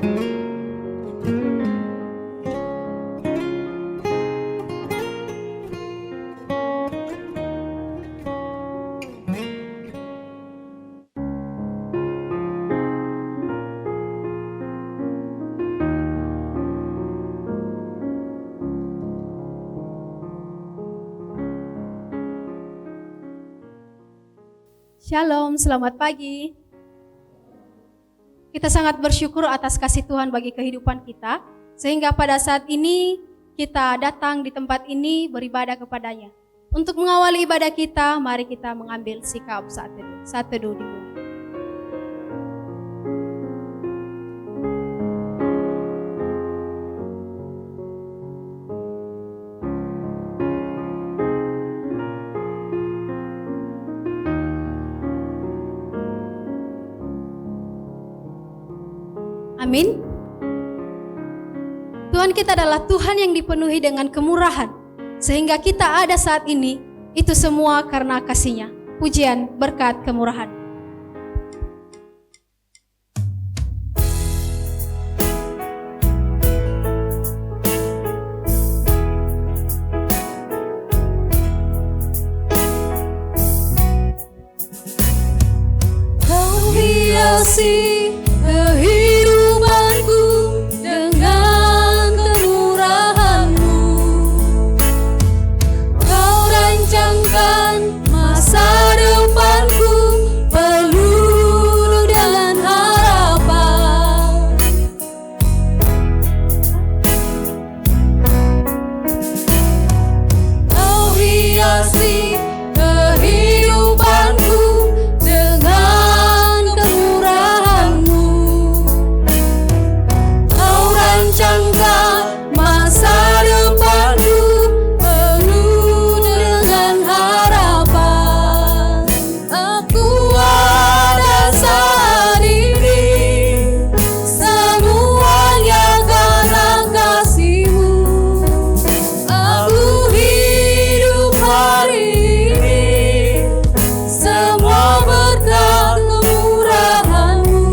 Shalom, selamat pagi. Kita sangat bersyukur atas kasih Tuhan bagi kehidupan kita, sehingga pada saat ini kita datang di tempat ini beribadah kepadanya. Untuk mengawali ibadah kita, mari kita mengambil sikap saat teduh dimulai. Amin. Tuhan kita adalah Tuhan yang dipenuhi dengan kemurahan, sehingga kita ada saat ini, itu semua karena kasih-Nya. Pujian, berkat, kemurahan. Kau hiasi kehidupanku dengan kemurahan-Mu. Kau rancangkan masa depanku penuh dengan harapan. Kau hiasi kehidupanku dengan kemurahan-Mu. Kau rancangkan masa depanku penuh dengan harapan. Aku ada saat ini, semuanya karena kasih-Mu. Aku hidup hari ini, semua berkat kemurahan-Mu.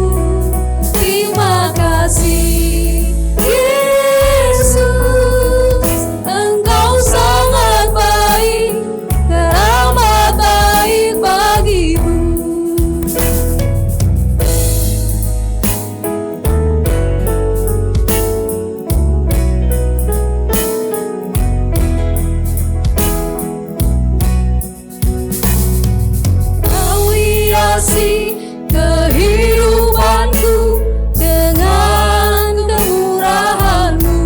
Terima kasih Yesus, Engkau sangat baik, teramat baik bagiku. Kau hiasi kehidupanku dengan kemurahan-Mu.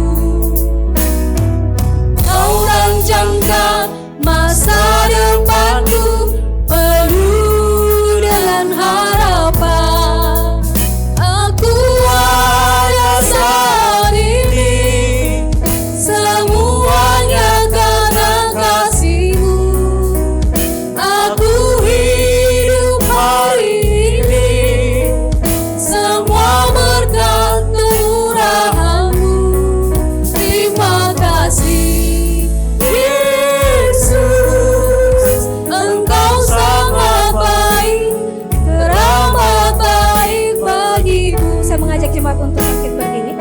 Kau rancangkan masa depanku penuh dengan harapan. Aku ada saat ini, semuanya karena kasih-Mu. Aku hidup hari ini, semua berkat kemurahan-Mu. Terima kasih Yesus, Engkau sangat baik, teramat baik bagiku. Saya mengajak jemaat untuk bangkit berdiri.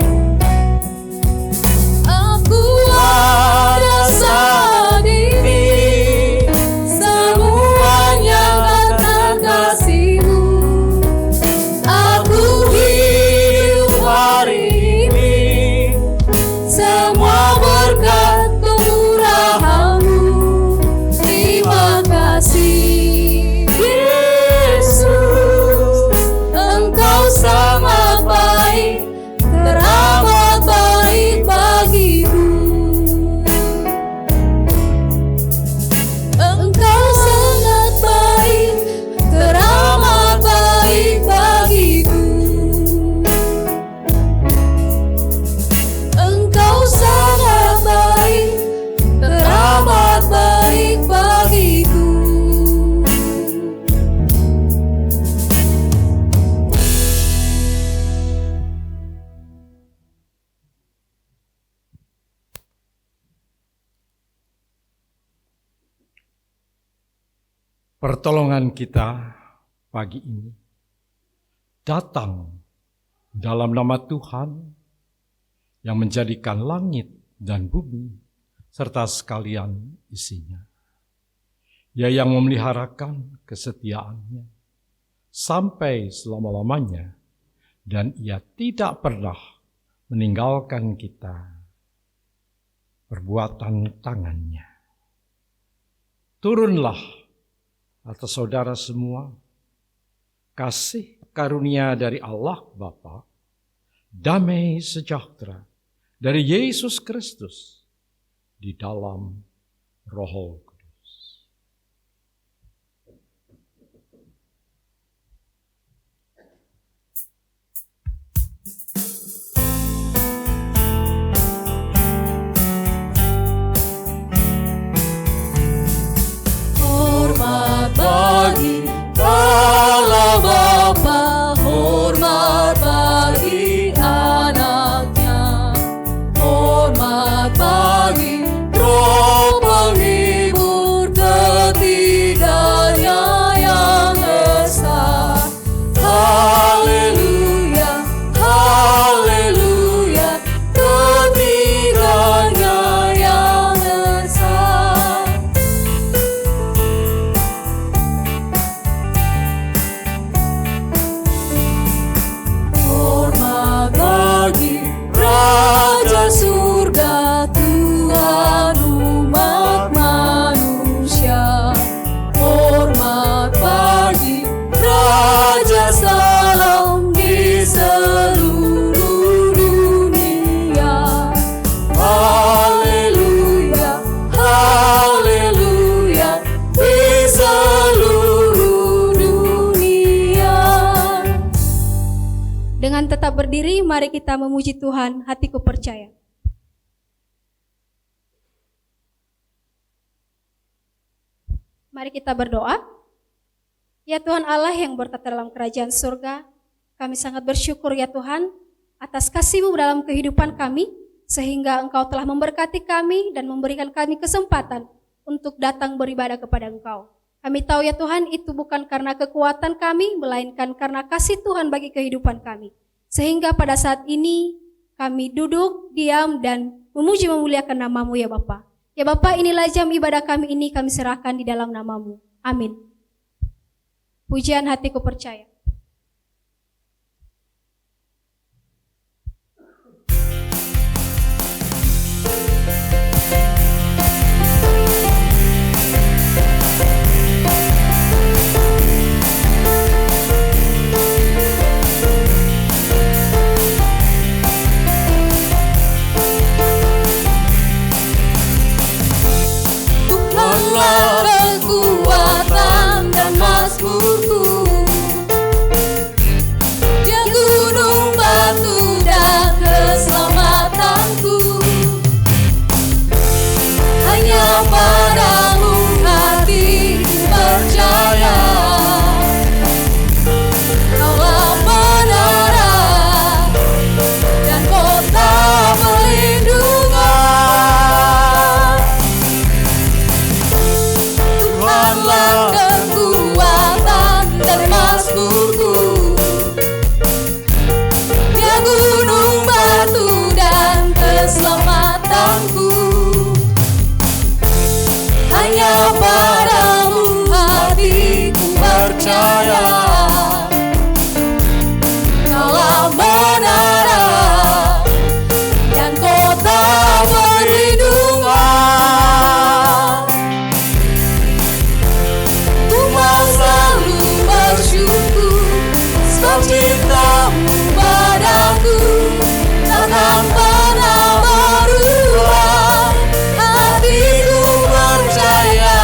Aku ada saat ini, semuanya karena kasih-Mu. Aku hidup hari ini, semua berkat kemurahan-Mu. Terima kasih Yesus, Engkau sangat baik, teramat baik bagiku. Engkau sangat baik, teramat baik bagiku. Engkau sangat baik, teramat baik bagiku. Pertolongan kita pagi ini datang Dalam nama Tuhan yang menjadikan langit dan bumi serta sekalian isinya. Ia yang memeliharakan kesetiaannya sampai selama-lamanya, dan ia tidak pernah meninggalkan kita. Perbuatan tangannya. Turunlah atas saudara semua kasih karunia dari Allah Bapa, damai sejahtera dari Yesus Kristus di dalam Roh Kudus. Hormat bagi Allah Bapa, hormat bagi anaknya, hormat bagi Roh penghibur ketiganya yang esa. Haleluya, haleluya, ketiganya yang esa. Hormat bagi Raja surga, Tuhan umat manusia. Hormat bagi Raja salam di seluruh dunia. Haleluya, haleluya, di seluruh dunia. Dengan tetap berdiri, mari kita memuji Tuhan, hatiku percaya. Mari kita berdoa. Ya Tuhan Allah yang bertata dalam kerajaan surga, kami sangat bersyukur ya Tuhan atas kasih-Mu dalam kehidupan kami, sehingga Engkau telah memberkati kami dan memberikan kami kesempatan untuk datang beribadah kepada Engkau. Kami tahu ya Tuhan, itu bukan karena kekuatan kami, melainkan karena kasih Tuhan bagi kehidupan kami. Sehingga pada saat ini kami duduk, diam, dan memuji memuliakan nama-Mu ya Bapa. Ya Bapa, inilah jam ibadah kami ini kami serahkan di dalam nama-Mu. Amin. Pujian hatiku percaya. Tuhanlah kekuatan dan mazmurku, Dia gunung batu dan keselamatanku. Hanya padamu hatiku percaya, Kaulah menara dan kota perlindungan. Tuhanlah kekuatan dan mazmurku, Dia gunung batu dan keselamatanku. Hanya padamu hatiku percaya, Kaulah menara dan kota perlindungan. Tuhan selalu bersyukur sebab cinta-Mu padaku takkan pernah berubah. Hatiku percaya,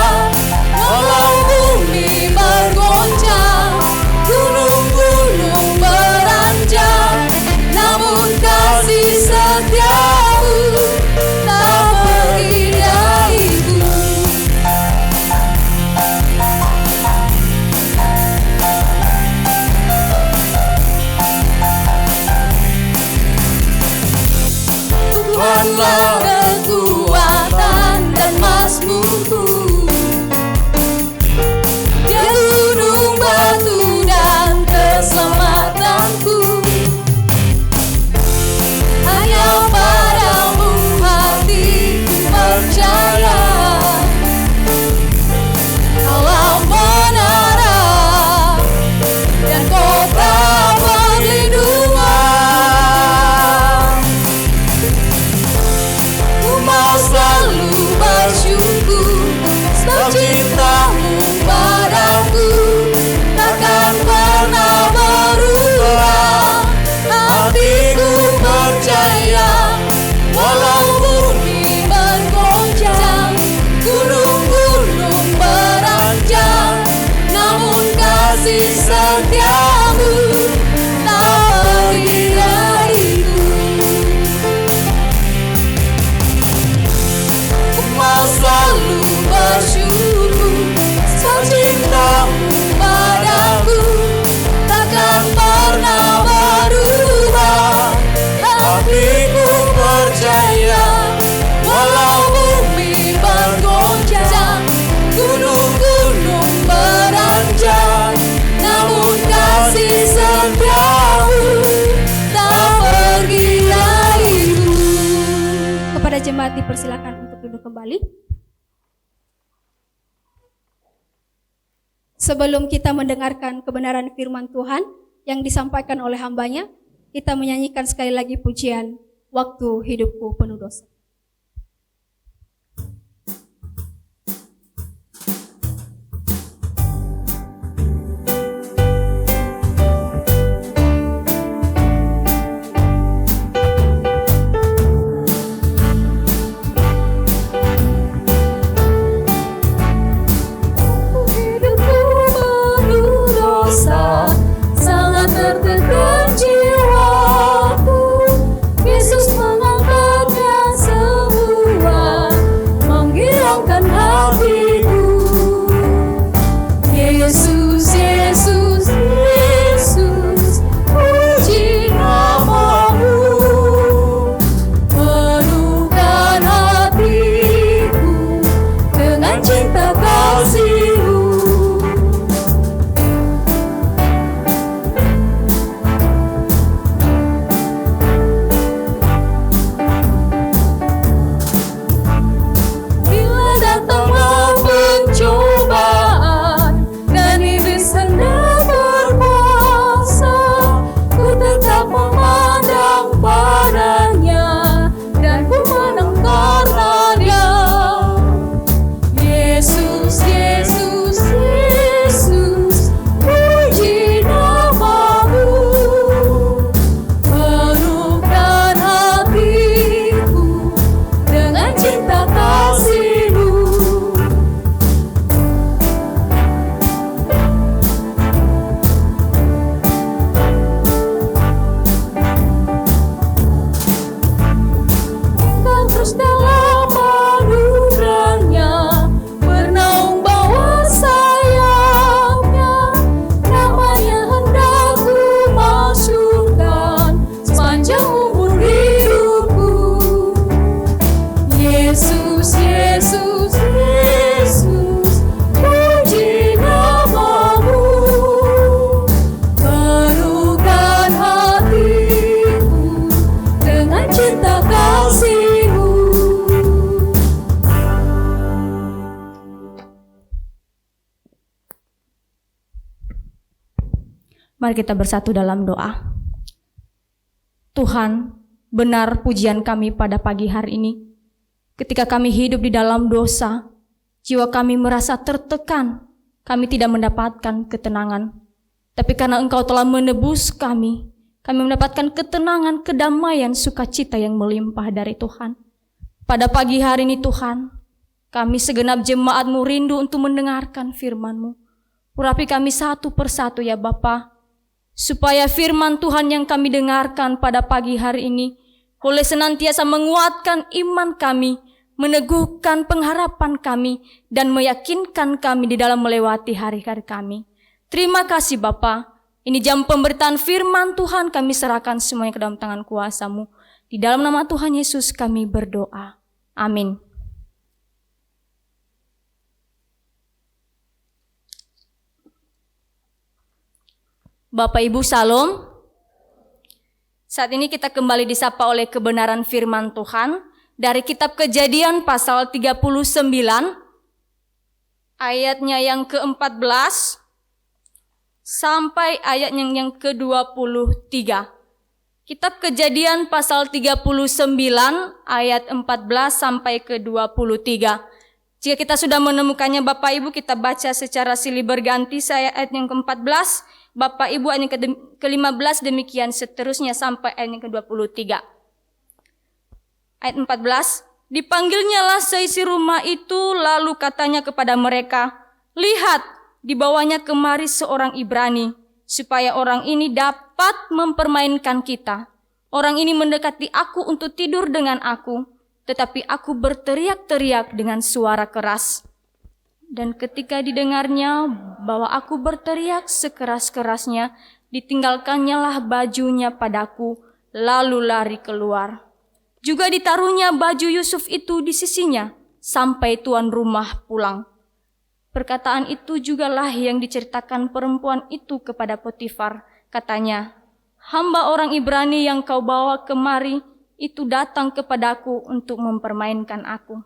walau bumi bergoncang, gunung-gunung beranjak, namun kasih setia-Mu tak pergi dariku. Tuhanlah kekuatan dan mazmurku, Dia gunung batu dan keselamatanku. dapat dipersilakan untuk duduk kembali. Sebelum kita mendengarkan kebenaran firman Tuhan yang disampaikan oleh hambanya, kita menyanyikan sekali lagi pujian Waktu Hidupku Penuh Dosa. Sangat tertekan jiwaku, Yesus mengangkatnya semua, menghilangkan hatiku. Yesus, Yesus, Yesus, puji namamu, penuhkan hatiku dengan cinta kasih-Mu. Mari kita bersatu dalam doa. Tuhan, benar pujian kami pada pagi hari ini. Ketika kami hidup di dalam dosa, jiwa kami merasa tertekan, kami tidak mendapatkan ketenangan. Tapi karena Engkau telah menebus kami mendapatkan ketenangan, kedamaian, sukacita yang melimpah dari Tuhan. Pada pagi hari ini Tuhan, kami segenap jemaat-Mu rindu untuk mendengarkan firman-Mu. Urapi kami satu persatu ya Bapa, supaya firman Tuhan yang kami dengarkan pada pagi hari ini boleh senantiasa menguatkan iman kami, meneguhkan pengharapan kami, dan meyakinkan kami di dalam melewati hari-hari kami. Terima kasih Bapa. Ini jam pemberitaan firman Tuhan, kami serahkan semuanya ke dalam tangan kuasa-Mu. Di dalam nama Tuhan Yesus kami berdoa. Amin. Bapak Ibu Salam, saat ini kita kembali disapa oleh kebenaran firman Tuhan dari kitab Kejadian pasal 39 ayatnya yang ke-14 sampai ayatnya yang ke-23. Kitab Kejadian pasal 39 ayat 14 sampai ke-23. Jika kita sudah menemukannya Bapak Ibu, kita baca secara silih berganti. Saya ayat yang ke-14, Bapak Ibu ayat yang ke-15, demikian seterusnya sampai ayat yang ke-23. Ayat 14, dipanggilnyalah seisi rumah itu, lalu katanya kepada mereka, lihat, dibawanya kemari seorang Ibrani, supaya orang ini dapat mempermainkan kita. Orang ini mendekati aku untuk tidur dengan aku, tetapi aku berteriak-teriak dengan suara keras. Dan ketika didengarnya bahwa aku berteriak sekeras-kerasnya, ditinggalkannya lah bajunya padaku, lalu lari keluar. Juga ditaruhnya baju Yusuf itu di sisinya, sampai tuan rumah pulang. Perkataan itu jugalah yang diceritakan perempuan itu kepada Potifar. Katanya, hamba orang Ibrani yang kau bawa kemari itu datang kepadaku untuk mempermainkan aku.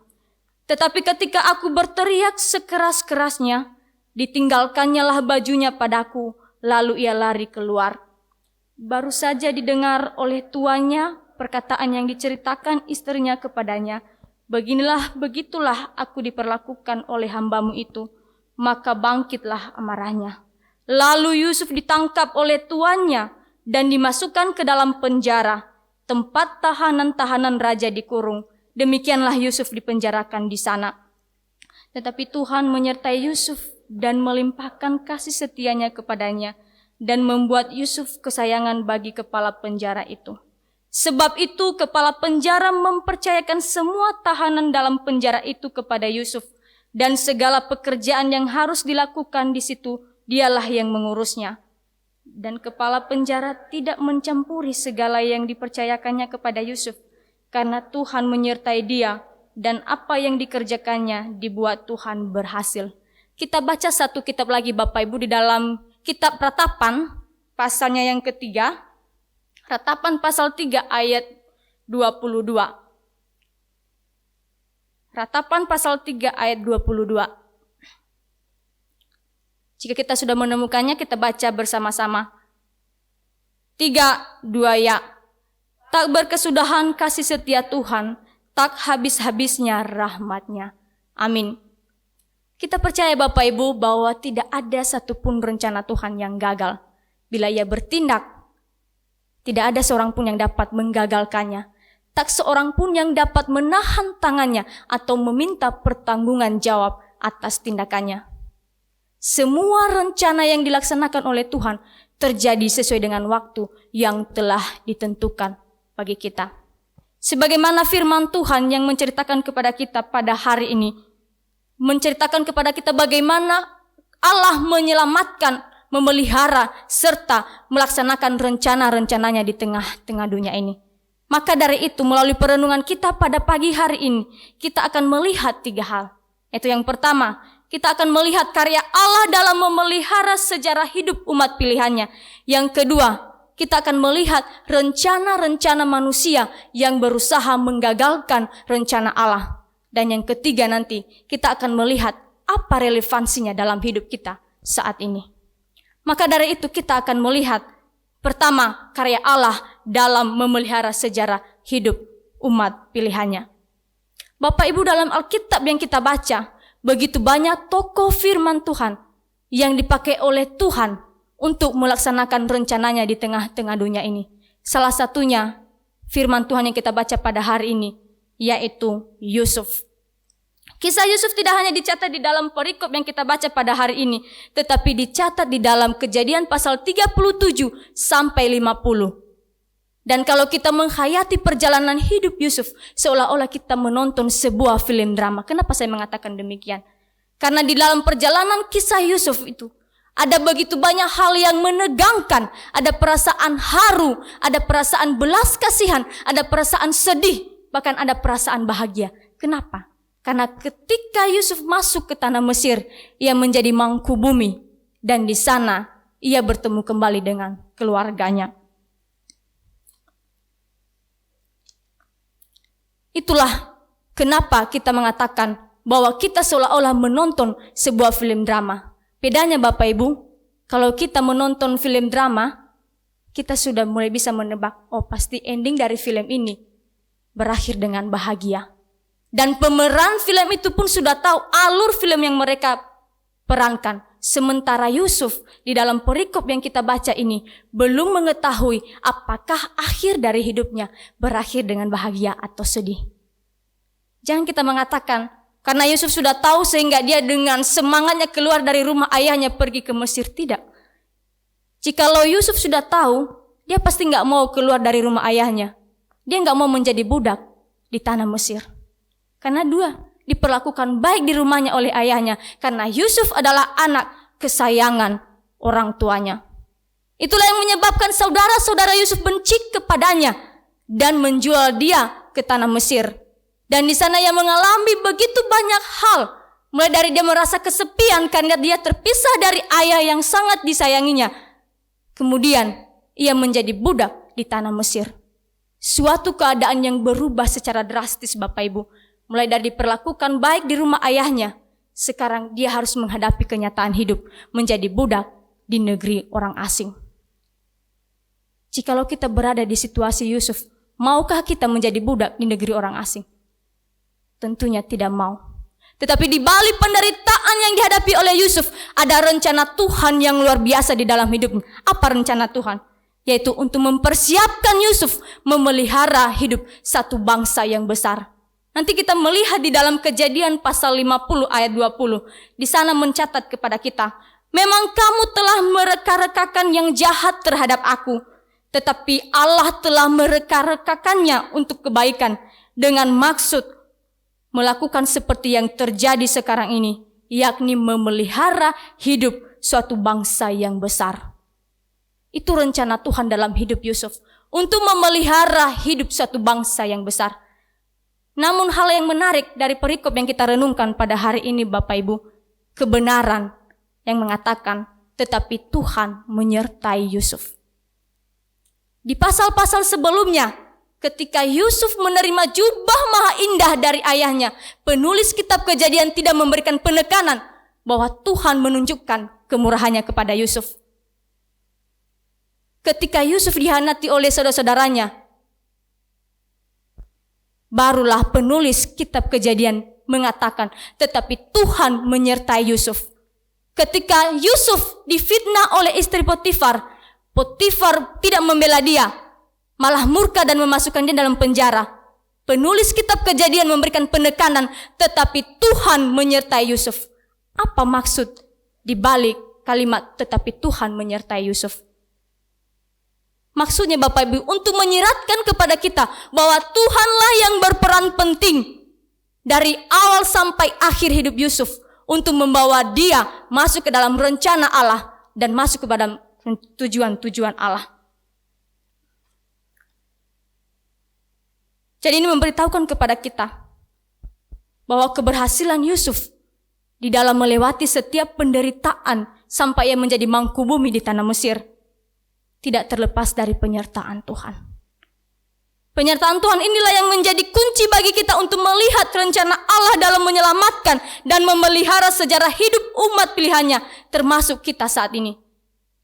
Tetapi ketika aku berteriak sekeras-kerasnya, ditinggalkannya lah bajunya padaku, lalu ia lari keluar. Baru saja didengar oleh tuannya perkataan yang diceritakan istrinya kepadanya, begitulah aku diperlakukan oleh hambamu itu. Maka bangkitlah amarahnya. Lalu Yusuf ditangkap oleh tuannya dan dimasukkan ke dalam penjara, tempat tahanan-tahanan raja dikurung. Demikianlah Yusuf dipenjarakan di sana. Tetapi Tuhan menyertai Yusuf dan melimpahkan kasih setianya kepadanya dan membuat Yusuf kesayangan bagi kepala penjara itu. Sebab itu kepala penjara mempercayakan semua tahanan dalam penjara itu kepada Yusuf, dan segala pekerjaan yang harus dilakukan di situ dialah yang mengurusnya. Dan kepala penjara tidak mencampuri segala yang dipercayakannya kepada Yusuf, karena Tuhan menyertai dia, dan apa yang dikerjakannya dibuat Tuhan berhasil. Kita baca satu kitab lagi Bapak Ibu di dalam kitab Ratapan, pasalnya yang ketiga, Ratapan pasal 3 ayat 22. Ratapan pasal 3 ayat 22. Jika kita sudah menemukannya, kita baca bersama-sama. 3, 2 ya. Tak berkesudahan kasih setia Tuhan, tak habis-habisnya rahmat-Nya. Amin. Kita percaya Bapak Ibu bahwa tidak ada satupun rencana Tuhan yang gagal. Bila Ia bertindak, tidak ada seorang pun yang dapat menggagalkannya. Tak seorang pun yang dapat menahan tangannya atau meminta pertanggungan jawab atas tindakannya. Semua rencana yang dilaksanakan oleh Tuhan terjadi sesuai dengan waktu yang telah ditentukan bagi kita. Sebagaimana firman Tuhan yang menceritakan kepada kita pada hari ini, menceritakan kepada kita bagaimana Allah menyelamatkan, memelihara, serta melaksanakan rencana-rencananya di tengah-tengah dunia ini. Maka dari itu melalui perenungan kita pada pagi hari ini, kita akan melihat 3 hal. Yaitu yang pertama, kita akan melihat karya Allah dalam memelihara sejarah hidup umat pilihannya. Yang kedua, kita akan melihat rencana-rencana manusia yang berusaha menggagalkan rencana Allah. Dan yang ketiga nanti, kita akan melihat apa relevansinya dalam hidup kita saat ini. Maka dari itu kita akan melihat pertama, karya Allah dalam memelihara sejarah hidup umat pilihannya. Bapak Ibu, dalam Alkitab yang kita baca, begitu banyak tokoh firman Tuhan yang dipakai oleh Tuhan untuk melaksanakan rencananya di tengah-tengah dunia ini. Salah satunya firman Tuhan yang kita baca pada hari ini, yaitu Yusuf. Kisah Yusuf tidak hanya dicatat di dalam perikop yang kita baca pada hari ini, tetapi dicatat di dalam Kejadian pasal 37 sampai 50. Dan kalau kita menghayati perjalanan hidup Yusuf, seolah-olah kita menonton sebuah film drama. Kenapa saya mengatakan demikian? Karena di dalam perjalanan kisah Yusuf itu, ada begitu banyak hal yang menegangkan. Ada perasaan haru, ada perasaan belas kasihan, ada perasaan sedih, bahkan ada perasaan bahagia. Kenapa? Karena ketika Yusuf masuk ke tanah Mesir, ia menjadi mangku bumi. Dan di sana ia bertemu kembali dengan keluarganya. Itulah kenapa kita mengatakan bahwa kita seolah-olah menonton sebuah film drama. Bedanya Bapak Ibu, kalau kita menonton film drama, kita sudah mulai bisa menebak, oh pasti ending dari film ini berakhir dengan bahagia. Dan pemeran film itu pun sudah tahu alur film yang mereka perankan. Sementara Yusuf di dalam perikop yang kita baca ini belum mengetahui apakah akhir dari hidupnya berakhir dengan bahagia atau sedih. Jangan kita mengatakan karena Yusuf sudah tahu sehingga dia dengan semangatnya keluar dari rumah ayahnya pergi ke Mesir. Tidak. Jikalau Yusuf sudah tahu, dia pasti gak mau keluar dari rumah ayahnya. Dia gak mau menjadi budak di tanah Mesir. Karena diperlakukan baik di rumahnya oleh ayahnya. Karena Yusuf adalah anak kesayangan orang tuanya. Itulah yang menyebabkan saudara-saudara Yusuf benci kepadanya dan menjual dia ke tanah Mesir. Dan di sana ia mengalami begitu banyak hal. Mulai dari dia merasa kesepian karena dia terpisah dari ayah yang sangat disayanginya. Kemudian ia menjadi budak di tanah Mesir. Suatu keadaan yang berubah secara drastis Bapak Ibu. Mulai dari diperlakukan baik di rumah ayahnya, sekarang dia harus menghadapi kenyataan hidup menjadi budak di negeri orang asing. Jikalau kita berada di situasi Yusuf, maukah kita menjadi budak di negeri orang asing? Tentunya tidak mau. Tetapi di balik penderitaan yang dihadapi oleh Yusuf, ada rencana Tuhan yang luar biasa di dalam hidupnya. Apa rencana Tuhan? Yaitu untuk mempersiapkan Yusuf memelihara hidup satu bangsa yang besar. Nanti kita melihat di dalam Kejadian pasal 50 ayat 20. Di sana mencatat kepada kita, memang kamu telah mereka-rekakan yang jahat terhadap aku, tetapi Allah telah mereka-rekakannya untuk kebaikan dengan maksud melakukan seperti yang terjadi sekarang ini, yakni memelihara hidup suatu bangsa yang besar. Itu rencana Tuhan dalam hidup Yusuf, untuk memelihara hidup suatu bangsa yang besar. Namun hal yang menarik dari perikop yang kita renungkan pada hari ini Bapak Ibu, kebenaran yang mengatakan, tetapi Tuhan menyertai Yusuf. Di pasal-pasal sebelumnya, ketika Yusuf menerima jubah maha indah dari ayahnya, penulis kitab Kejadian tidak memberikan penekanan bahwa Tuhan menunjukkan kemurahannya kepada Yusuf. Ketika Yusuf dihianati oleh saudara-saudaranya, barulah penulis kitab Kejadian mengatakan, tetapi Tuhan menyertai Yusuf. Ketika Yusuf difitnah oleh istri Potifar, Potifar tidak membela dia, malah murka dan memasukkan dia dalam penjara. Penulis kitab Kejadian memberikan penekanan, tetapi Tuhan menyertai Yusuf. Apa maksud di balik kalimat tetapi Tuhan menyertai Yusuf? Maksudnya Bapak Ibu untuk menyiratkan kepada kita bahwa Tuhanlah yang berperan penting dari awal sampai akhir hidup Yusuf untuk membawa dia masuk ke dalam rencana Allah dan masuk kepada tujuan-tujuan Allah. Jadi ini memberitahukan kepada kita bahwa keberhasilan Yusuf di dalam melewati setiap penderitaan sampai ia menjadi mangku bumi di tanah Mesir tidak terlepas dari penyertaan Tuhan. Penyertaan Tuhan inilah yang menjadi kunci bagi kita untuk melihat rencana Allah dalam menyelamatkan dan memelihara sejarah hidup umat pilihannya, termasuk kita saat ini.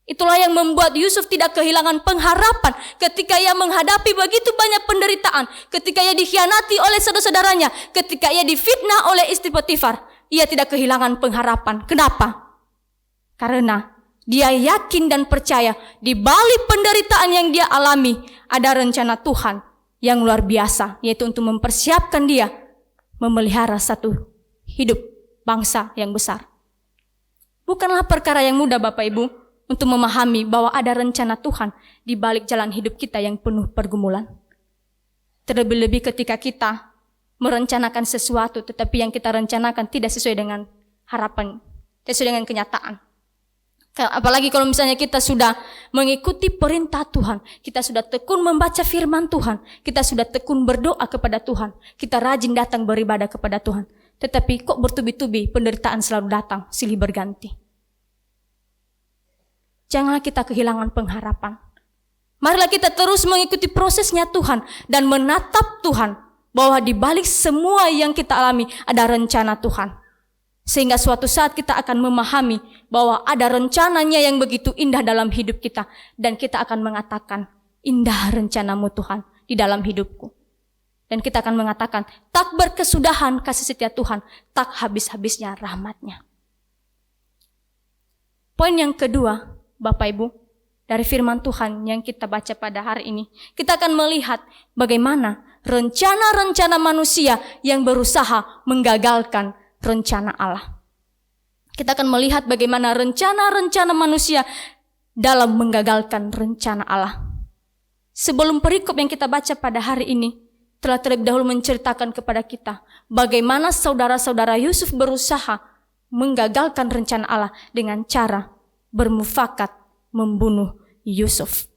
Itulah yang membuat Yusuf tidak kehilangan pengharapan ketika ia menghadapi begitu banyak penderitaan, ketika ia dikhianati oleh saudara-saudaranya, ketika ia difitnah oleh istri Potifar. Ia tidak kehilangan pengharapan. Kenapa? Karena dia yakin dan percaya di balik penderitaan yang dia alami ada rencana Tuhan yang luar biasa, yaitu untuk mempersiapkan dia memelihara satu hidup bangsa yang besar. Bukanlah perkara yang mudah Bapak Ibu untuk memahami bahwa ada rencana Tuhan di balik jalan hidup kita yang penuh pergumulan. Terlebih-lebih ketika kita merencanakan sesuatu tetapi yang kita rencanakan tidak sesuai dengan harapan, tidak sesuai dengan kenyataan. Apalagi kalau misalnya kita sudah mengikuti perintah Tuhan, kita sudah tekun membaca firman Tuhan, kita sudah tekun berdoa kepada Tuhan, kita rajin datang beribadah kepada Tuhan. Tetapi kok bertubi-tubi penderitaan selalu datang, silih berganti. Janganlah kita kehilangan pengharapan. Marilah kita terus mengikuti prosesnya Tuhan dan menatap Tuhan bahwa di balik semua yang kita alami ada rencana Tuhan. Sehingga suatu saat kita akan memahami bahwa ada rencananya yang begitu indah dalam hidup kita. Dan kita akan mengatakan, indah rencanamu Tuhan di dalam hidupku. Dan kita akan mengatakan, tak berkesudahan kasih setia Tuhan, tak habis-habisnya rahmatnya. Poin yang kedua, Bapak Ibu, dari firman Tuhan yang kita baca pada hari ini, kita akan melihat bagaimana rencana-rencana manusia yang berusaha menggagalkan rencana Allah. Kita akan melihat bagaimana rencana-rencana manusia dalam menggagalkan rencana Allah. Sebelum perikop yang kita baca pada hari ini, telah terlebih dahulu menceritakan kepada kita bagaimana saudara-saudara Yusuf berusaha menggagalkan rencana Allah dengan cara bermufakat membunuh Yusuf.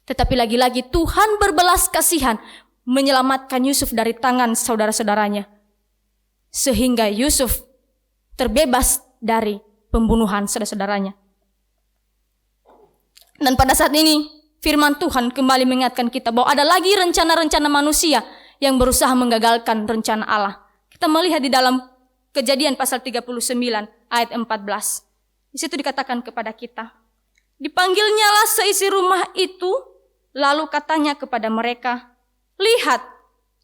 Tetapi lagi-lagi Tuhan berbelas kasihan menyelamatkan Yusuf dari tangan saudara-saudaranya. Sehingga Yusuf terbebas dari pembunuhan saudara-saudaranya. Dan pada saat ini Firman Tuhan kembali mengingatkan kita bahwa ada lagi rencana-rencana manusia yang berusaha menggagalkan rencana Allah. Kita melihat di dalam Kejadian pasal 39 ayat 14. Di situ dikatakan kepada kita, dipanggilnyalah seisi rumah itu, lalu katanya kepada mereka, lihat,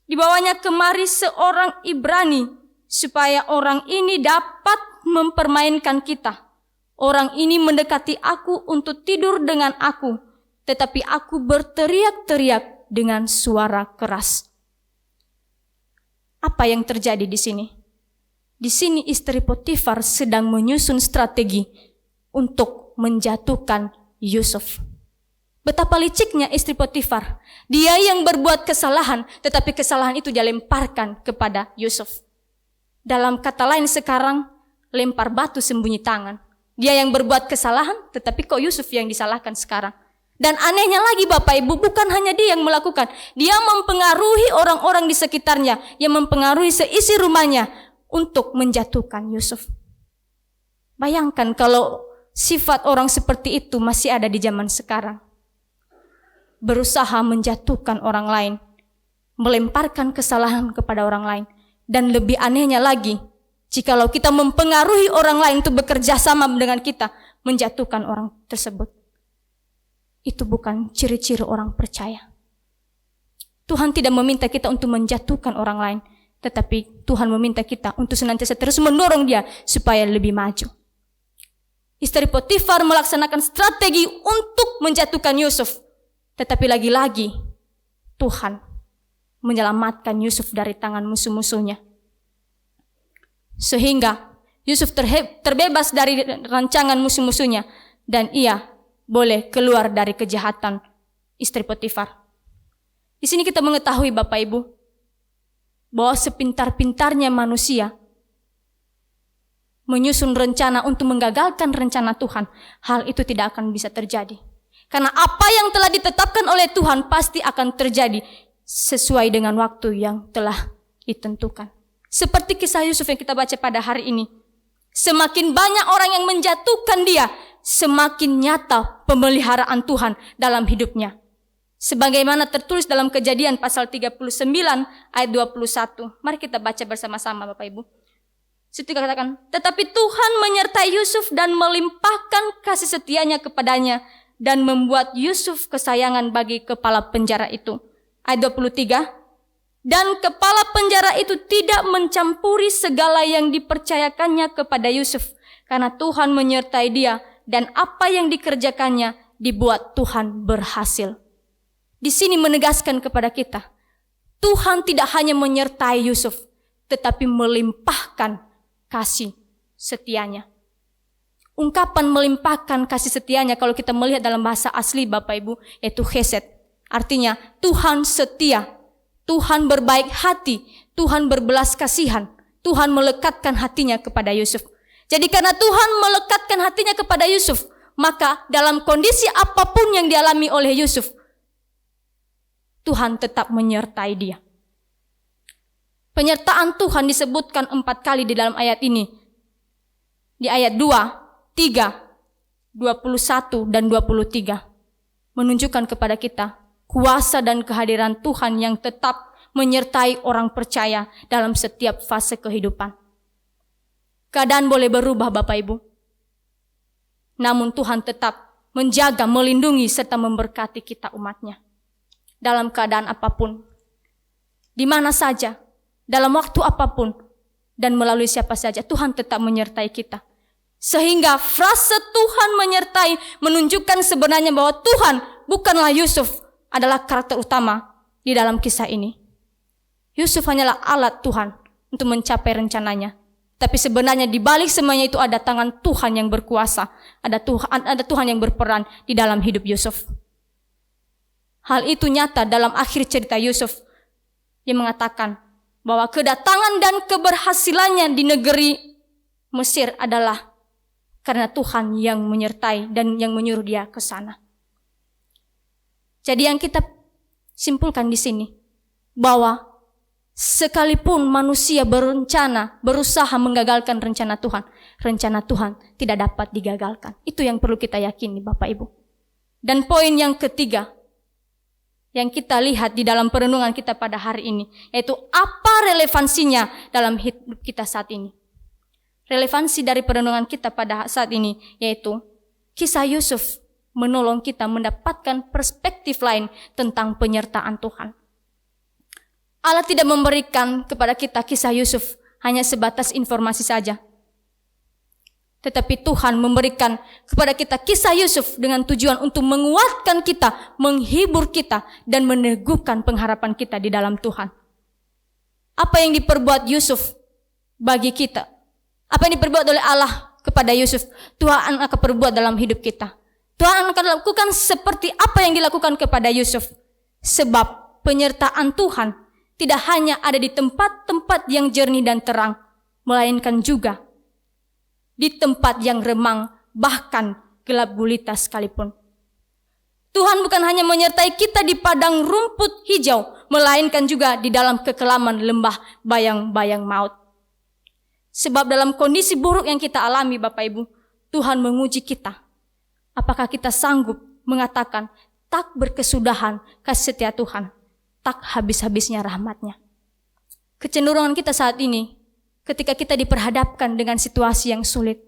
dibawanya kemari seorang Ibrani, supaya orang ini dapat mempermainkan kita. Orang ini mendekati aku untuk tidur dengan aku, tetapi aku berteriak-teriak dengan suara keras. Apa yang terjadi di sini? Di sini istri Potifar sedang menyusun strategi untuk menjatuhkan Yusuf. Betapa liciknya istri Potifar. Dia yang berbuat kesalahan, tetapi kesalahan itu dia lemparkan kepada Yusuf. Dalam kata lain sekarang, lempar batu sembunyi tangan. Dia yang berbuat kesalahan, tetapi kok Yusuf yang disalahkan sekarang. Dan anehnya lagi Bapak Ibu, bukan hanya dia yang melakukan. Dia mempengaruhi orang-orang di sekitarnya, yang mempengaruhi seisi rumahnya untuk menjatuhkan Yusuf. Bayangkan kalau sifat orang seperti itu masih ada di zaman sekarang. Berusaha menjatuhkan orang lain, melemparkan kesalahan kepada orang lain. Dan lebih anehnya lagi, jikalau kita mempengaruhi orang lain untuk bekerja sama dengan kita, menjatuhkan orang tersebut. Itu bukan ciri-ciri orang percaya. Tuhan tidak meminta kita untuk menjatuhkan orang lain, tetapi Tuhan meminta kita untuk senantiasa terus mendorong dia supaya lebih maju. Istri Potifar melaksanakan strategi untuk menjatuhkan Yusuf, tetapi lagi-lagi Tuhan menyelamatkan Yusuf dari tangan musuh-musuhnya. Sehingga Yusuf terbebas dari rancangan musuh-musuhnya dan ia boleh keluar dari kejahatan istri Potifar. Di sini kita mengetahui Bapak Ibu bahwa sepintar-pintarnya manusia menyusun rencana untuk menggagalkan rencana Tuhan, hal itu tidak akan bisa terjadi. Karena apa yang telah ditetapkan oleh Tuhan pasti akan terjadi sesuai dengan waktu yang telah ditentukan. Seperti kisah Yusuf yang kita baca pada hari ini. Semakin banyak orang yang menjatuhkan dia, semakin nyata pemeliharaan Tuhan dalam hidupnya. Sebagaimana tertulis dalam Kejadian pasal 39 ayat 21. Mari kita baca bersama-sama Bapak Ibu. Situ dikatakan, tetapi Tuhan menyertai Yusuf dan melimpahkan kasih setianya kepadanya dan membuat Yusuf kesayangan bagi kepala penjara itu. Ayat 23. Dan kepala penjara itu tidak mencampuri segala yang dipercayakannya kepada Yusuf, karena Tuhan menyertai dia dan apa yang dikerjakannya dibuat Tuhan berhasil. Di sini menegaskan kepada kita, Tuhan tidak hanya menyertai Yusuf, tetapi melimpahkan kasih setianya. Ungkapan melimpahkan kasih setianya kalau kita melihat dalam bahasa asli Bapak Ibu, yaitu chesed. Artinya Tuhan setia, Tuhan berbaik hati, Tuhan berbelas kasihan, Tuhan melekatkan hatinya kepada Yusuf. Jadi karena Tuhan melekatkan hatinya kepada Yusuf, maka dalam kondisi apapun yang dialami oleh Yusuf, Tuhan tetap menyertai dia. Penyertaan Tuhan disebutkan 4 kali di dalam ayat ini. Di ayat 2, 3, 21 dan 23. Menunjukkan kepada kita kuasa dan kehadiran Tuhan yang tetap menyertai orang percaya dalam setiap fase kehidupan. Keadaan boleh berubah Bapak Ibu. Namun Tuhan tetap menjaga, melindungi serta memberkati kita umatnya. Dalam keadaan apapun, di mana saja, dalam waktu apapun, dan melalui siapa saja, Tuhan tetap menyertai kita. Sehingga frase Tuhan menyertai menunjukkan sebenarnya bahwa Tuhan bukanlah Yusuf adalah karakter utama di dalam kisah ini. Yusuf hanyalah alat Tuhan untuk mencapai rencananya. Tapi sebenarnya di balik semuanya itu ada tangan Tuhan yang berkuasa. Ada Tuhan yang berperan di dalam hidup Yusuf. Hal itu nyata dalam akhir cerita Yusuf yang mengatakan bahwa kedatangan dan keberhasilannya di negeri Mesir adalah karena Tuhan yang menyertai dan yang menyuruh dia ke sana. Jadi yang kita simpulkan di sini bahwa sekalipun manusia berencana, berusaha menggagalkan rencana Tuhan tidak dapat digagalkan. Itu yang perlu kita yakini Bapak Ibu. Dan poin yang ketiga yang kita lihat di dalam perenungan kita pada hari ini, yaitu apa relevansinya dalam hidup kita saat ini. Relevansi dari perenungan kita pada saat ini yaitu kisah Yusuf menolong kita mendapatkan perspektif lain tentang penyertaan Tuhan. Allah tidak memberikan kepada kita kisah Yusuf hanya sebatas informasi saja. Tetapi Tuhan memberikan kepada kita kisah Yusuf dengan tujuan untuk menguatkan kita, menghibur kita, dan meneguhkan pengharapan kita di dalam Tuhan. Apa yang diperbuat Yusuf bagi kita, apa yang diperbuat oleh Allah kepada Yusuf, Tuhan akan perbuat dalam hidup kita. Tuhan akan lakukan seperti apa yang dilakukan kepada Yusuf. Sebab penyertaan Tuhan tidak hanya ada di tempat-tempat yang jernih dan terang, melainkan juga di tempat yang remang, bahkan gelap gulita sekalipun. Tuhan bukan hanya menyertai kita di padang rumput hijau, melainkan juga di dalam kekelaman lembah bayang-bayang maut. Sebab dalam kondisi buruk yang kita alami, Bapak Ibu, Tuhan menguji kita. Apakah kita sanggup mengatakan, tak berkesudahan kasih setia Tuhan, tak habis-habisnya rahmat-Nya. Kecenderungan kita saat ini, ketika kita diperhadapkan dengan situasi yang sulit,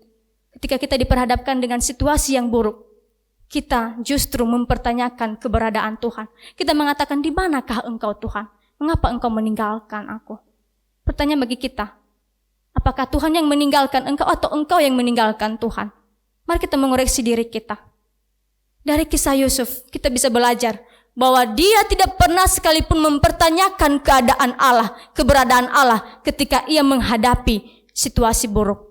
ketika kita diperhadapkan dengan situasi yang buruk, kita justru mempertanyakan keberadaan Tuhan. Kita mengatakan, di manakah Engkau Tuhan? Mengapa Engkau meninggalkan aku? Pertanyaan bagi kita, apakah Tuhan yang meninggalkan engkau atau engkau yang meninggalkan Tuhan? Mari kita mengoreksi diri kita. Dari kisah Yusuf, kita bisa belajar bahwa dia tidak pernah sekalipun mempertanyakan keadaan Allah, keberadaan Allah ketika ia menghadapi situasi buruk.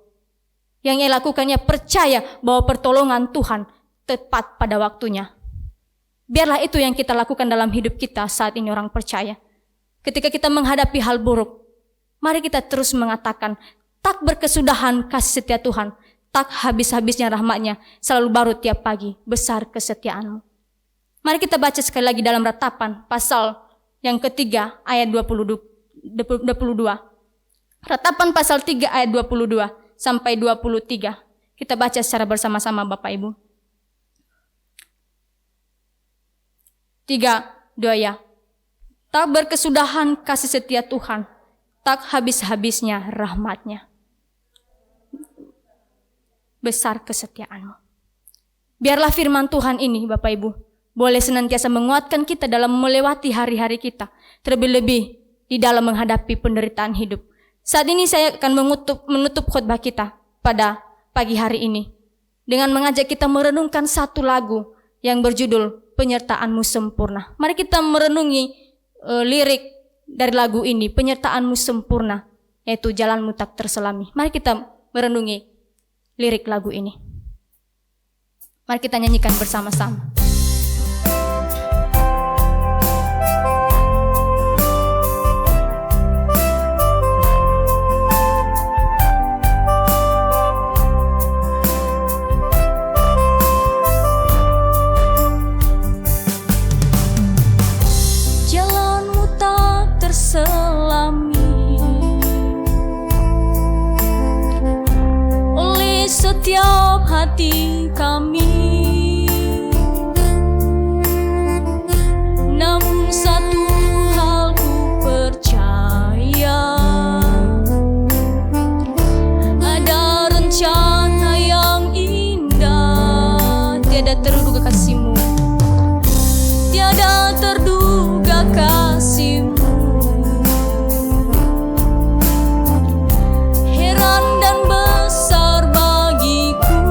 Yang ia lakukannya percaya bahwa pertolongan Tuhan tepat pada waktunya. Biarlah itu yang kita lakukan dalam hidup kita saat ini, orang percaya. Ketika kita menghadapi hal buruk, mari kita terus mengatakan, tak berkesudahan kasih setia Tuhan, tak habis-habisnya rahmat-Nya, selalu baru tiap pagi, besar kesetiaan-Mu. Mari kita baca sekali lagi dalam Ratapan pasal yang ketiga ayat 22. Ratapan pasal 3 ayat 22 sampai 23. Kita baca secara bersama-sama Bapak Ibu. 3, 2 ya. Tak berkesudahan kasih setia Tuhan, tak habis-habisnya rahmat-Nya, besar kesetiaan-Mu. Biarlah firman Tuhan ini Bapak Ibu boleh senantiasa menguatkan kita dalam melewati hari-hari kita, terlebih-lebih di dalam menghadapi penderitaan hidup. Saat ini saya akan menutup khotbah kita pada pagi hari ini dengan mengajak kita merenungkan satu lagu yang berjudul Penyertaan-Mu Sempurna. Mari kita merenungi lirik dari lagu ini, Penyertaan-Mu Sempurna, yaitu Jalan-Mu tak terselami. Mari kita merenungi lirik lagu ini. Mari kita nyanyikan bersama-sama. Setiap hati kami, namun satu hal ku percaya, ada rencana yang indah. Tiada terduga kasih-Mu, tiada terduga kasih-Mu. Heran dan besar bagiku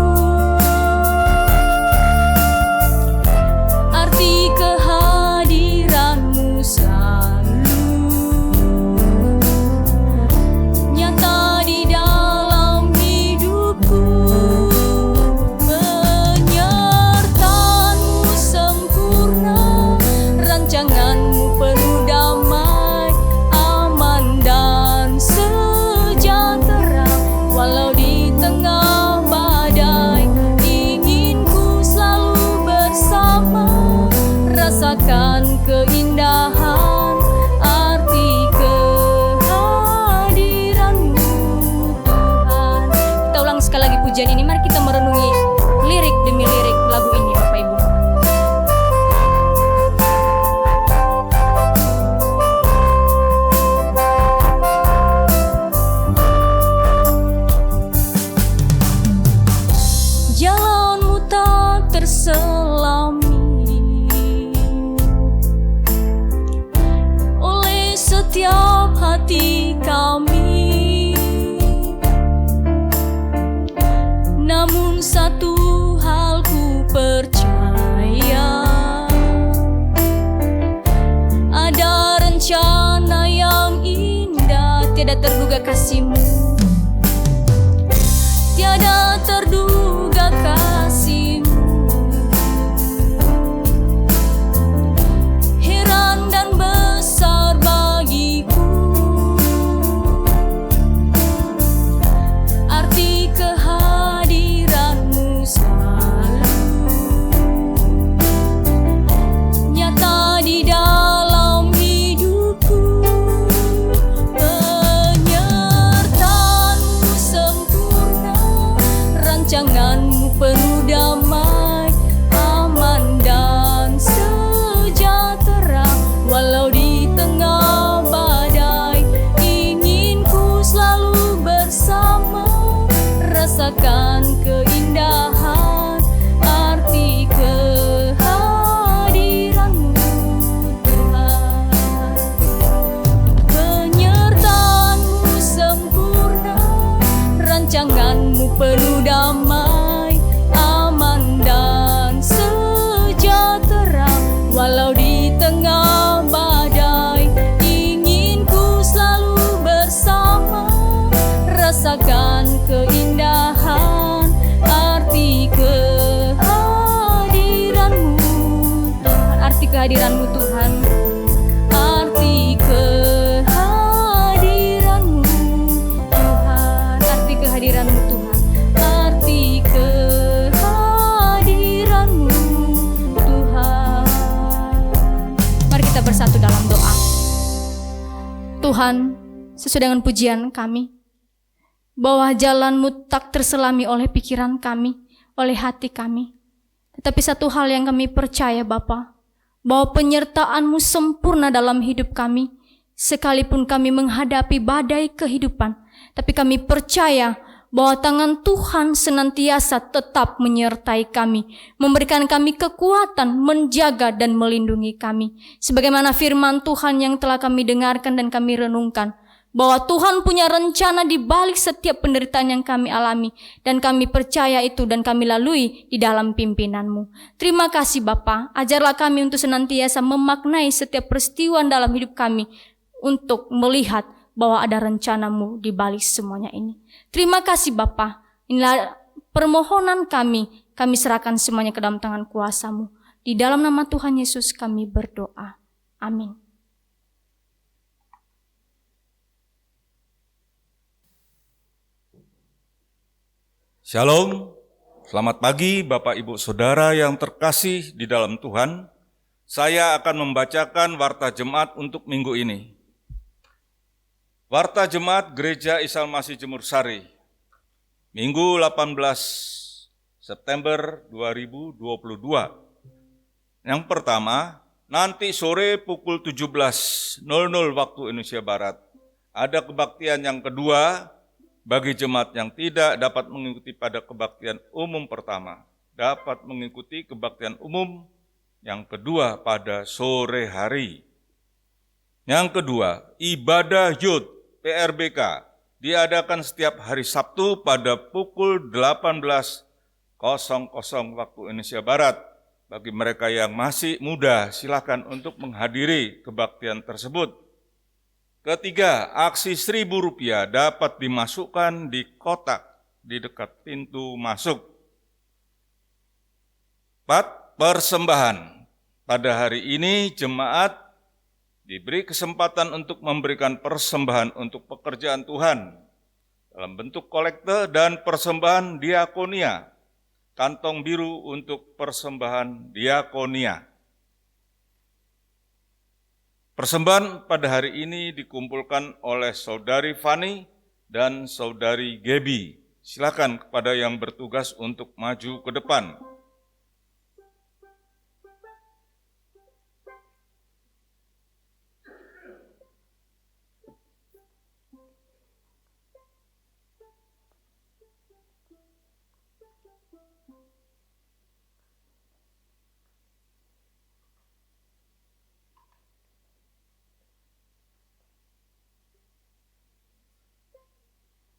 setiap hati kami. Namun satu hal ku percaya, ada rencana yang indah. Tiada terduga kasih-Mu, Tiada terduga kasih-Mu, heran dan besar bagiku. Arti kehadiran-Mu selalu nyata di dalam hidupku. Penyertaan-Mu sempurna, rancangan-Mu penuh damai, aman dan sejahtera. Walau di tengah badai, ingin ku selalu bersama, rasakan keindahan arti kehadiran-Mu Tuhan. Penyertaan-Mu sempurna, rancangan-Mu penuh damai, aman dan sejahtera. Walau di tengah badai, ingin ku selalu bersama, rasakan keindahan arti kehadiran-Mu Tuhan. Arti kehadiran-Mu Tuhan, arti kehadiran-Mu Tuhan, arti kehadiran-Mu Tuhan, arti kehadiran-Mu Tuhan. mari kita bersatu dalam doa. Tuhan, sesuai dengan pujian kami, bahwa jalan-Mu tak terselami oleh pikiran kami, oleh hati kami. Tetapi satu hal yang kami percaya Bapa, bahwa penyertaan-Mu sempurna dalam hidup kami. Sekalipun kami menghadapi badai kehidupan, tapi kami percaya bahwa tangan Tuhan senantiasa tetap menyertai kami, memberikan kami kekuatan, menjaga dan melindungi kami. Sebagaimana firman Tuhan yang telah kami dengarkan dan kami renungkan, bahwa Tuhan punya rencana di balik setiap penderitaan yang kami alami, dan kami percaya itu dan kami lalui di dalam pimpinan-Mu. Terima kasih Bapa, ajarlah kami untuk senantiasa memaknai setiap peristiwa dalam hidup kami, untuk melihat bahwa ada rencana-Mu di balik semuanya ini. Terima kasih Bapa, inilah permohonan kami serahkan semuanya ke dalam tangan kuasa-Mu. Di dalam nama Tuhan Yesus kami berdoa. Amin. Shalom, selamat pagi Bapak Ibu Saudara yang terkasih di dalam Tuhan. Saya akan membacakan warta jemaat untuk minggu ini. Warta Jemaat Gereja Isa Al-Masih Jemur Sari, Minggu 18 September 2022. Yang pertama, nanti sore pukul 17.00 waktu Indonesia Barat, ada kebaktian yang kedua bagi jemaat yang tidak dapat mengikuti pada kebaktian umum pertama, dapat mengikuti kebaktian umum yang kedua pada sore hari. Yang kedua, ibadah Yud PRBK diadakan setiap hari Sabtu pada pukul 18.00 waktu Indonesia Barat. Bagi mereka yang masih muda, silakan untuk menghadiri kebaktian tersebut. Ketiga, aksi Rp1.000 dapat dimasukkan di kotak di dekat pintu masuk. 4. Persembahan. Pada hari ini jemaat diberi kesempatan untuk memberikan persembahan untuk pekerjaan Tuhan dalam bentuk kolekte dan persembahan diakonia, kantong biru untuk persembahan diakonia. Persembahan pada hari ini dikumpulkan oleh Saudari Fani dan Saudari Gebi. Silakan kepada yang bertugas untuk maju ke depan.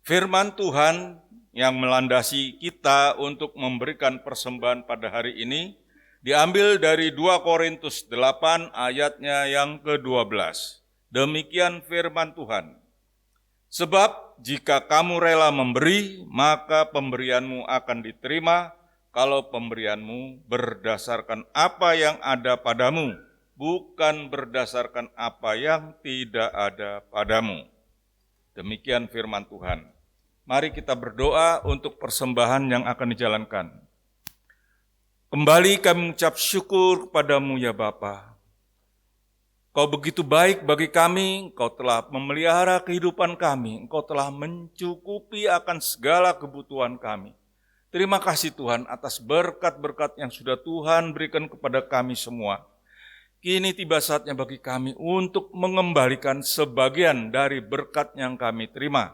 Firman Tuhan yang melandasi kita untuk memberikan persembahan pada hari ini diambil dari 2 Korintus 8 ayatnya yang ke-12. Demikian firman Tuhan. Sebab jika kamu rela memberi, maka pemberianmu akan diterima kalau pemberianmu berdasarkan apa yang ada padamu, bukan berdasarkan apa yang tidak ada padamu. Demikian firman Tuhan. Mari kita berdoa untuk persembahan yang akan dijalankan. Kembali kami mengucap syukur kepadamu ya Bapa. Kau begitu baik bagi kami, Engkau telah memelihara kehidupan kami, Engkau telah mencukupi akan segala kebutuhan kami. Terima kasih Tuhan atas berkat-berkat yang sudah Tuhan berikan kepada kami semua. Kini tiba saatnya bagi kami untuk mengembalikan sebagian dari berkat yang kami terima.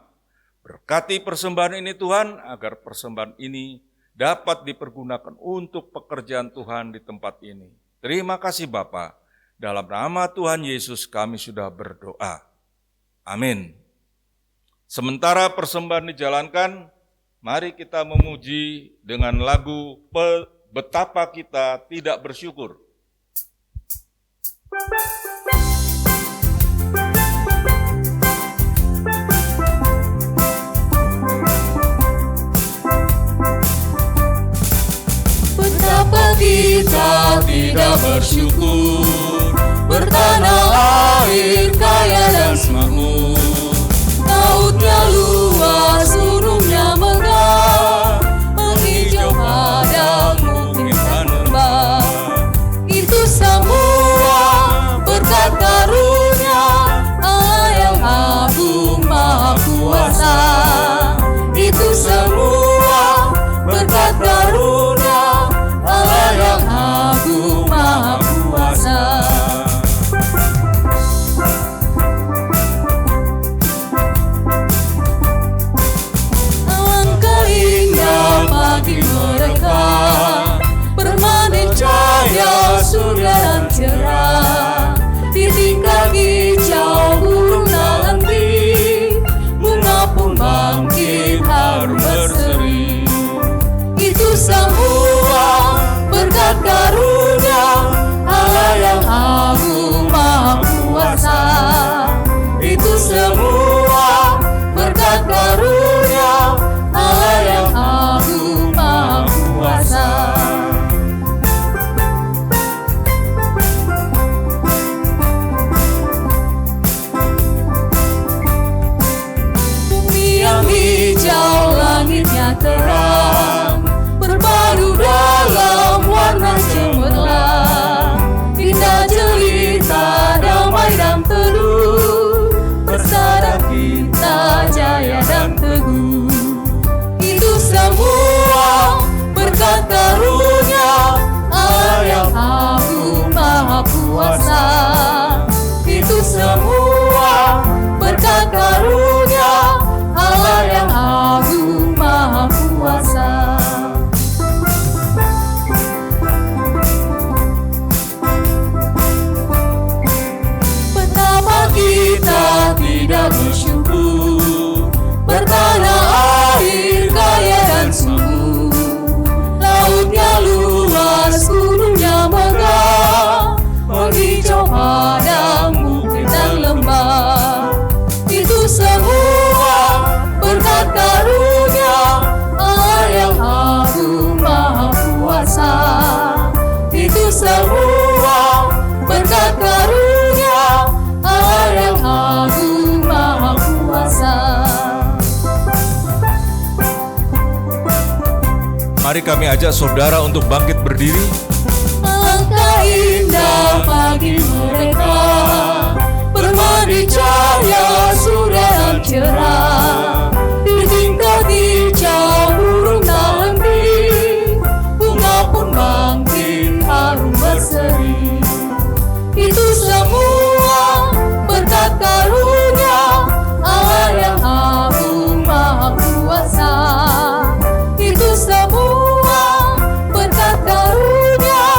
Berkati persembahan ini Tuhan, agar persembahan ini dapat dipergunakan untuk pekerjaan Tuhan di tempat ini. Terima kasih Bapa. Dalam nama Tuhan Yesus kami sudah berdoa. Amin. Sementara persembahan dijalankan, mari kita memuji dengan lagu Betapa Kita Tidak Bersyukur. Betapa kita tidak bersyukur, bertanah air kaya dan makmur, lautnya luas, gunungnya megah, menghijau padang, bukit dan lembah. Itu semua berkat karunia Allah yang agung maha kuasa. Itu semua berkat karunia Allah yang agung maha kuasa. Alangkah indah pagi mereka, bermandi cahaya surga dan cerah, di tingkat hijau burung tak henti, bunga pun bangkit harum berseri. Itu semua berkat karunia Allah yang agung maha kuasa. Itu semua berkat karunia Allah yang agung maha kuasa. Bumi yang hijau, langitnya terang, berpadu dalam warna cemerlang, indah jelita, damai dan teduh, bersama kita jaya dan teguh. Itu semua berkat karunia Allah yang agung maha kuasa. Itu semua berkat karunia Allah yang agung maha kuasa. Betapa kita tidak bersyukur, bertanah air kaya dan subur, lautnya luas, gunungnya megah, menghijau padang, bukit dan lembah. Itu semua berkat karunia Allah yang agung maha kuasa. Itu semua berkat karunia Allah yang agung maha kuasa. Mari kami ajak saudara untuk bangkit berdiri. Alangkah indah pagi mereka, bermandi cahaya surga dan cerah, di tingkat hijau burung tak henti, bunga pun bangkit harum berseri. Itu semua berkat karunia Allah yang agung maha kuasa. Itu semua berkat karunia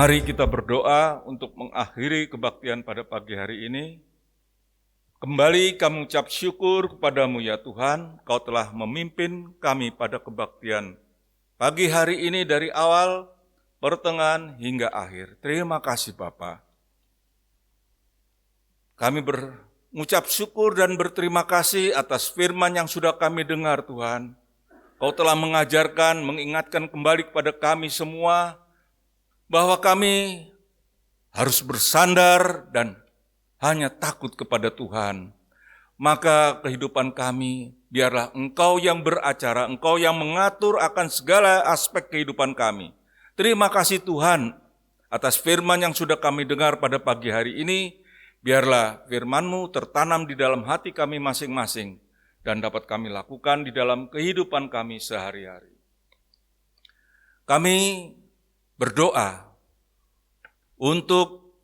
Mari kita berdoa untuk mengakhiri kebaktian pada pagi hari ini. Kembali kami ucap syukur kepadamu ya Tuhan, Kau telah memimpin kami pada kebaktian pagi hari ini dari awal, pertengahan hingga akhir. Terima kasih Bapa. Kami mengucap syukur dan berterima kasih atas firman yang sudah kami dengar Tuhan. Kau telah mengajarkan, mengingatkan kembali kepada kami semua bahwa kami harus bersandar dan hanya takut kepada Tuhan. Maka kehidupan kami, biarlah Engkau yang beracara, Engkau yang mengatur akan segala aspek kehidupan kami. Terima kasih Tuhan atas firman yang sudah kami dengar pada pagi hari ini. Biarlah firman-Mu tertanam di dalam hati kami masing-masing dan dapat kami lakukan di dalam kehidupan kami sehari-hari. Kami berdoa untuk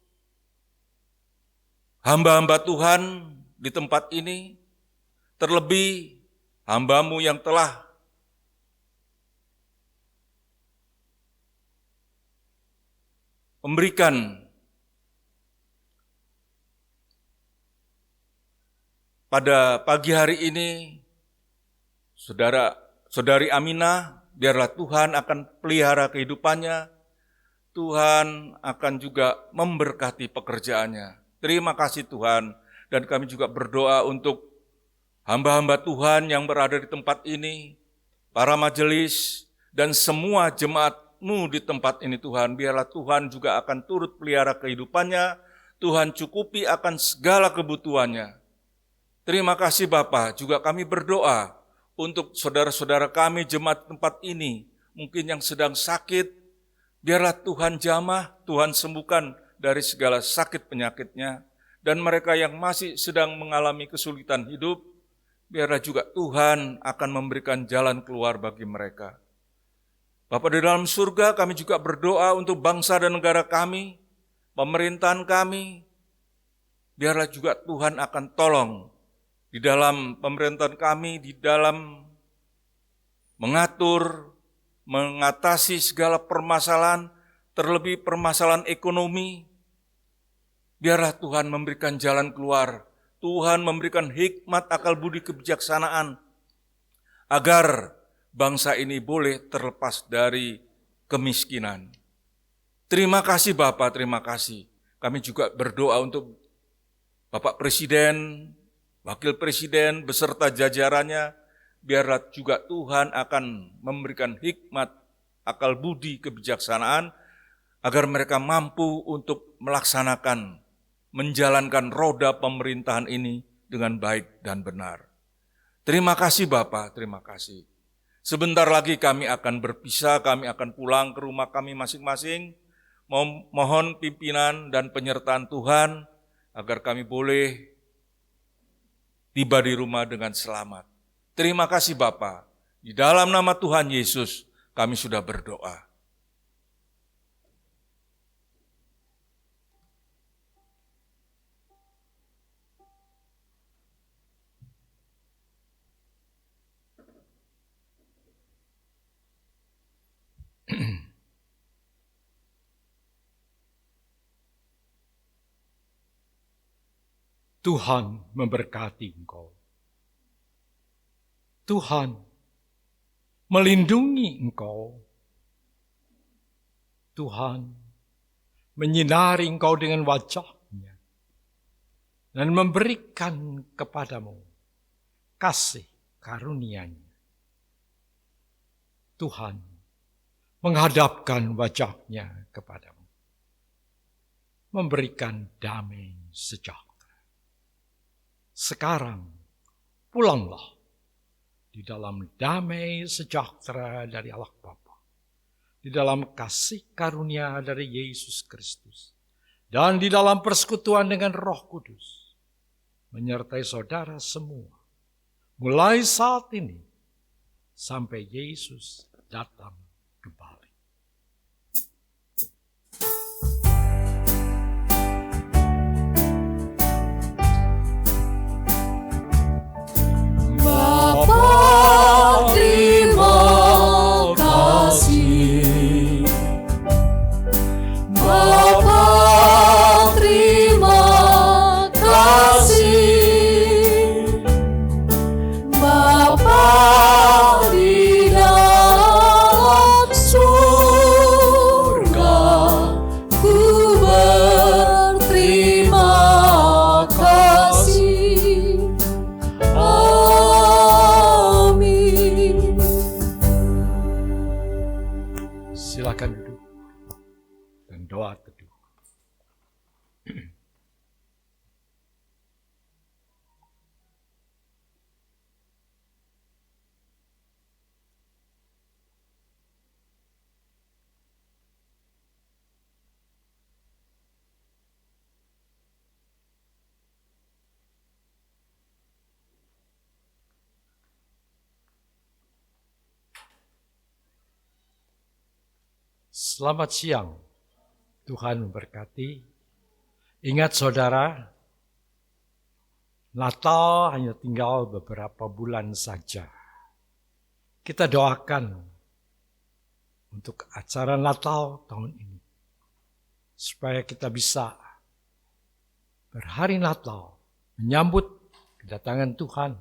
hamba-hamba Tuhan di tempat ini, terlebih hamba-Mu yang telah memberikan pada pagi hari ini, saudari Aminah, biarlah Tuhan akan pelihara kehidupannya, Tuhan akan juga memberkati pekerjaannya. Terima kasih Tuhan, dan kami juga berdoa untuk hamba-hamba Tuhan yang berada di tempat ini, para majelis, dan semua jemaat-Mu di tempat ini Tuhan. Biarlah Tuhan juga akan turut pelihara kehidupannya, Tuhan cukupi akan segala kebutuhannya. Terima kasih Bapa, juga kami berdoa untuk saudara-saudara kami jemaat tempat ini, mungkin yang sedang sakit, biarlah Tuhan jamah, Tuhan sembuhkan dari segala sakit penyakitnya, dan mereka yang masih sedang mengalami kesulitan hidup, biarlah juga Tuhan akan memberikan jalan keluar bagi mereka. Bapa di dalam surga, kami juga berdoa untuk bangsa dan negara kami, pemerintahan kami, biarlah juga Tuhan akan tolong di dalam pemerintahan kami, di dalam mengatur, mengatasi segala permasalahan, terlebih permasalahan ekonomi. Biarlah Tuhan memberikan jalan keluar, Tuhan memberikan hikmat, akal budi, kebijaksanaan, agar bangsa ini boleh terlepas dari kemiskinan. Terima kasih Bapak, terima kasih. Kami juga berdoa untuk Bapak Presiden, Wakil Presiden beserta jajarannya, biarlah juga Tuhan akan memberikan hikmat, akal budi, kebijaksanaan, agar mereka mampu untuk melaksanakan, menjalankan roda pemerintahan ini dengan baik dan benar. Terima kasih Bapak, terima kasih. Sebentar lagi kami akan berpisah, kami akan pulang ke rumah kami masing-masing. Mohon pimpinan dan penyertaan Tuhan, agar kami boleh tiba di rumah dengan selamat. Terima kasih Bapa. Di dalam nama Tuhan Yesus kami sudah berdoa. Tuhan memberkati engkau. Tuhan melindungi engkau. Tuhan menyinari engkau dengan wajah-Nya dan memberikan kepadamu kasih karunia-Nya. Tuhan menghadapkan wajah-Nya kepadamu, memberikan damai sejahtera. Sekarang pulanglah di dalam damai sejahtera dari Allah Bapa, di dalam kasih karunia dari Yesus Kristus, dan di dalam persekutuan dengan Roh Kudus, menyertai saudara semua, mulai saat ini sampai Yesus datang kembali. Terima kasih. Silakan duduk dan doa teduh. Selamat siang, Tuhan memberkati. Ingat saudara, Natal hanya tinggal beberapa bulan saja. Kita doakan untuk acara Natal tahun ini, supaya kita bisa berhari Natal, menyambut kedatangan Tuhan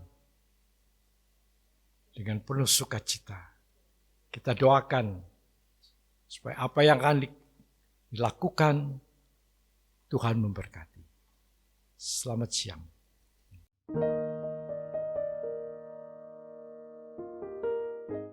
dengan penuh sukacita. Kita doakan supaya apa yang akan dilakukan, Tuhan memberkati. Selamat siang.